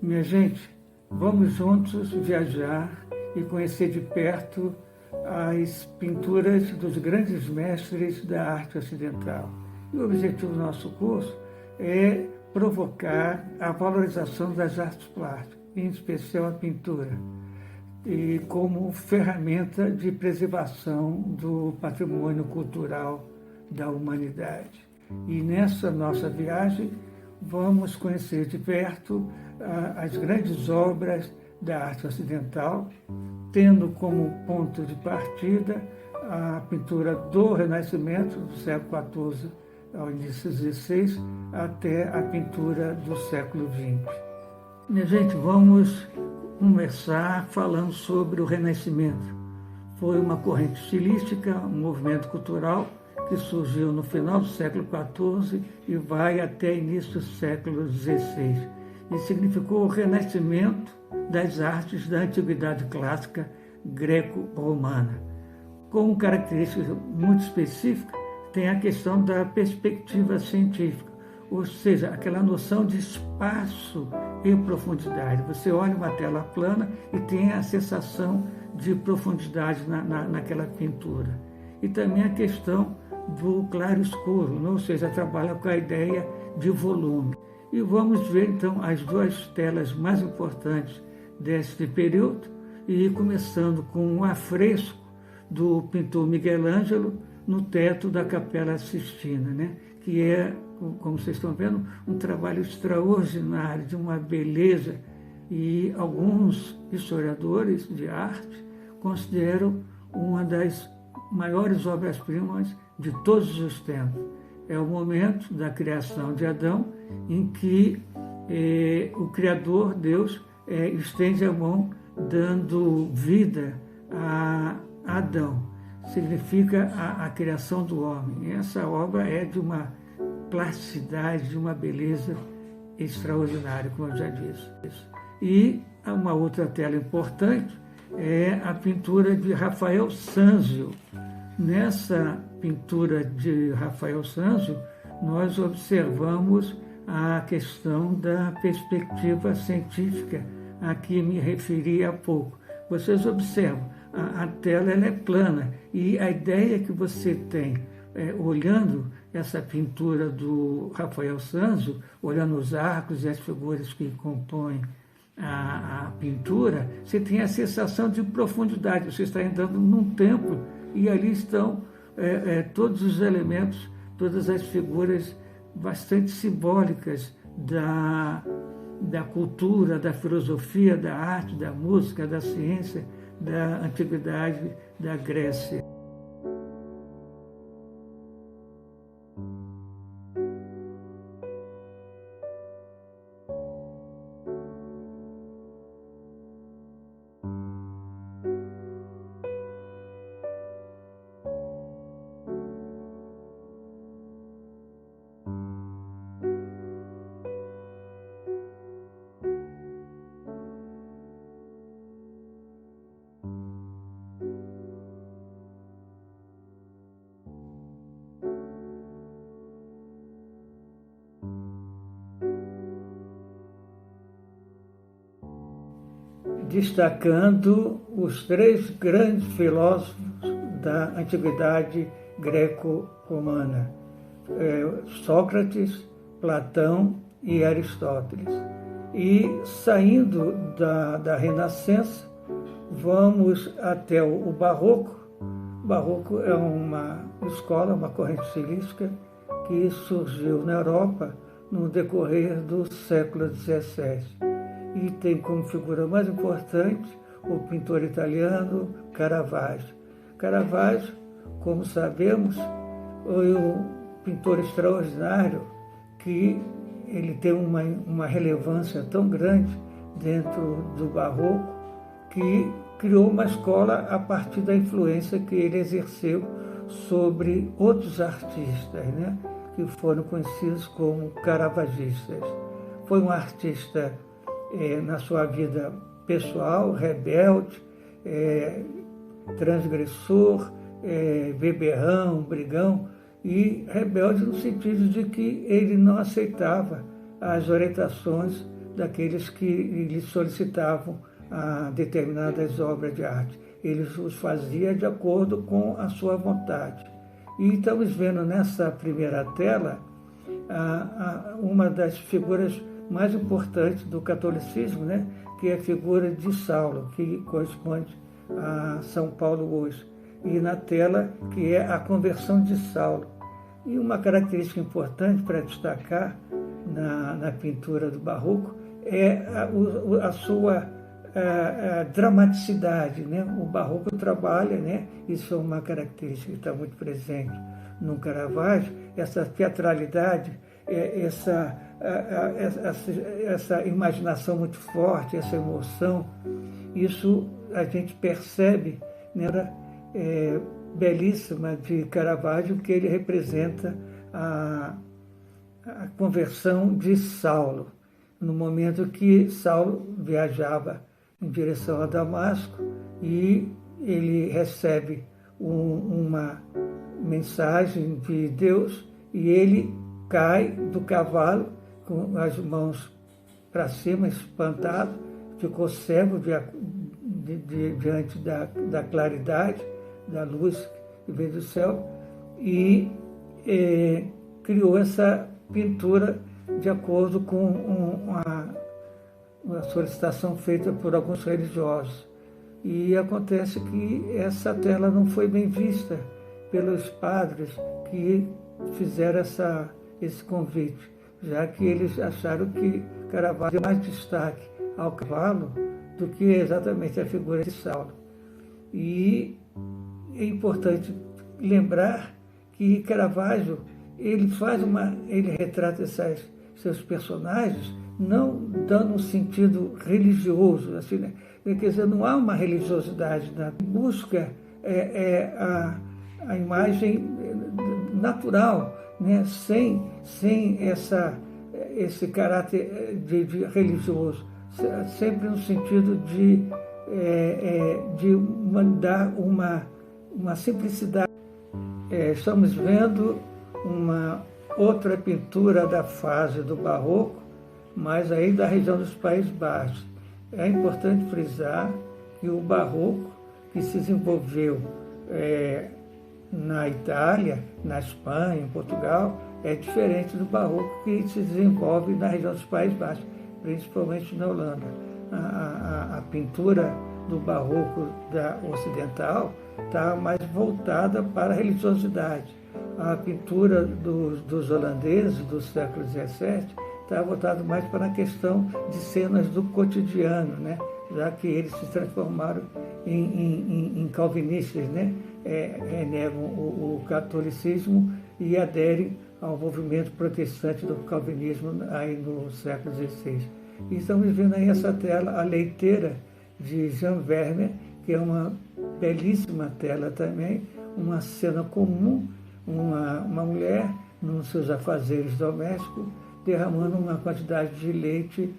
Minha gente, vamos juntos viajar e conhecer de perto as pinturas dos grandes mestres da arte ocidental. E o objetivo do nosso curso é provocar a valorização das artes plásticas, em especial a pintura, e como ferramenta de preservação do patrimônio cultural da humanidade. E nessa nossa viagem, vamos conhecer de perto as grandes obras da arte ocidental, tendo como ponto de partida a pintura do Renascimento, do século XIV ao início do XVI, até a pintura do século XX. Minha gente, vamos começar falando sobre o Renascimento. Foi uma corrente estilística, um movimento cultural que surgiu no final do século XIV e vai até início do século XVI. E significou o renascimento das artes da antiguidade clássica greco-romana. Como característica muito específica, tem a questão da perspectiva científica, ou seja, aquela noção de espaço e profundidade. Você olha uma tela plana e tem a sensação de profundidade naquela pintura. E também a questão do claro-escuro, ou seja, trabalha com a ideia de volume. E vamos ver, então, as duas telas mais importantes deste período, e começando com um afresco do pintor Miguel Ângelo no teto da Capela Sistina, né? Que é, como vocês estão vendo, um trabalho extraordinário, de uma beleza, e alguns historiadores de arte consideram uma das maiores obras-primas de todos os tempos. É o momento da criação de Adão, em que o Criador, Deus, estende a mão dando vida a Adão. Significa a criação do homem. E essa obra é de uma plasticidade, de uma beleza extraordinária, como eu já disse. E uma outra tela importante é a pintura de Rafael Sanzio. Nessa pintura de Rafael Sanzio, nós observamos a questão da perspectiva científica a que me referi há pouco. Vocês observam, a tela ela é plana, e a ideia que você tem olhando essa pintura do Rafael Sanzio, olhando os arcos e as figuras que compõem a pintura, você tem a sensação de profundidade. Você está entrando num templo e ali estão todos os elementos, todas as figuras bastante simbólicas da cultura, da filosofia, da arte, da música, da ciência, da antiguidade da Grécia. Destacando os três grandes filósofos da antiguidade greco-romana, Sócrates, Platão e Aristóteles. E saindo da Renascença, vamos até o Barroco. O Barroco é uma escola, uma corrente estilística que surgiu na Europa no decorrer do século XVII. E tem como figura mais importante o pintor italiano Caravaggio. Caravaggio, como sabemos, foi um pintor extraordinário, que ele tem uma relevância tão grande dentro do Barroco, que criou uma escola a partir da influência que ele exerceu sobre outros artistas, né, que foram conhecidos como caravaggistas. Foi um artista na sua vida pessoal, rebelde, transgressor, beberrão, brigão, e rebelde no sentido de que ele não aceitava as orientações daqueles que lhe solicitavam determinadas obras de arte. Ele os fazia de acordo com a sua vontade. E estamos vendo nessa primeira tela uma das figuras mais importantes do catolicismo, né? Que é a figura de Saulo, que corresponde a São Paulo hoje. E na tela, que é a conversão de Saulo. E uma característica importante para destacar na pintura do Barroco é a sua dramaticidade, né? O Barroco trabalha, né? Isso é uma característica que está muito presente no Caravaggio, essa teatralidade, essa imaginação muito forte, essa emoção. Isso a gente percebe, né? Belíssima de Caravaggio, que ele representa a conversão de Saulo, no momento que Saulo viajava em direção a Damasco e ele recebe uma mensagem de Deus e ele cai do cavalo com as mãos para cima, espantado, ficou cego diante da claridade, da luz que veio do céu e criou essa pintura de acordo com uma solicitação feita por alguns religiosos. E acontece que essa tela não foi bem vista pelos padres que fizeram esse convite, já que eles acharam que Caravaggio deu mais destaque ao cavalo do que exatamente a figura de Saulo. E é importante lembrar que Caravaggio ele retrata seus personagens não dando um sentido religioso, assim, né? Quer dizer, não há uma religiosidade, né? Busca a imagem natural, né? Sem esse caráter de religioso, sempre no sentido de dar uma simplicidade. Estamos vendo uma outra pintura da fase do Barroco, mas aí da região dos Países Baixos. É importante frisar que o Barroco, que se desenvolveu na Itália, na Espanha, em Portugal, é diferente do Barroco que se desenvolve na região dos Países Baixos, principalmente na Holanda. A pintura do Barroco ocidental está mais voltada para a religiosidade. A pintura dos holandeses do século XVII está voltada mais para a questão de cenas do cotidiano, né? Já que eles se transformaram em calvinistas, né? Renegam o catolicismo e aderem ao movimento protestante do calvinismo aí no século XVI. E estamos vendo aí essa tela, a Leiteira, de Jean Vermeer, que é uma belíssima tela também, uma cena comum, uma mulher nos seus afazeres domésticos, derramando uma quantidade de leite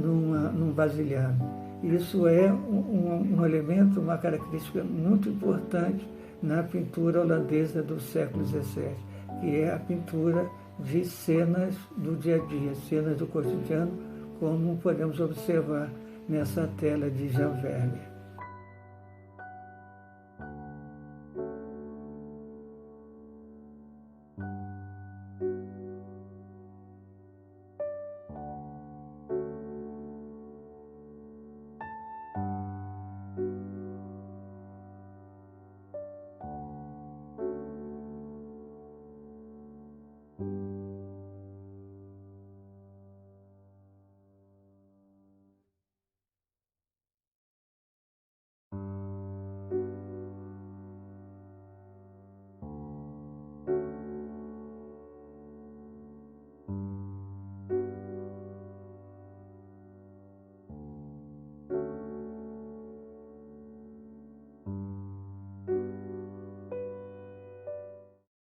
num vasilhame. Isso é um elemento, uma característica muito importante na pintura holandesa do século XVII, que é a pintura de cenas do dia a dia, cenas do cotidiano, como podemos observar nessa tela de Jean Vermeer.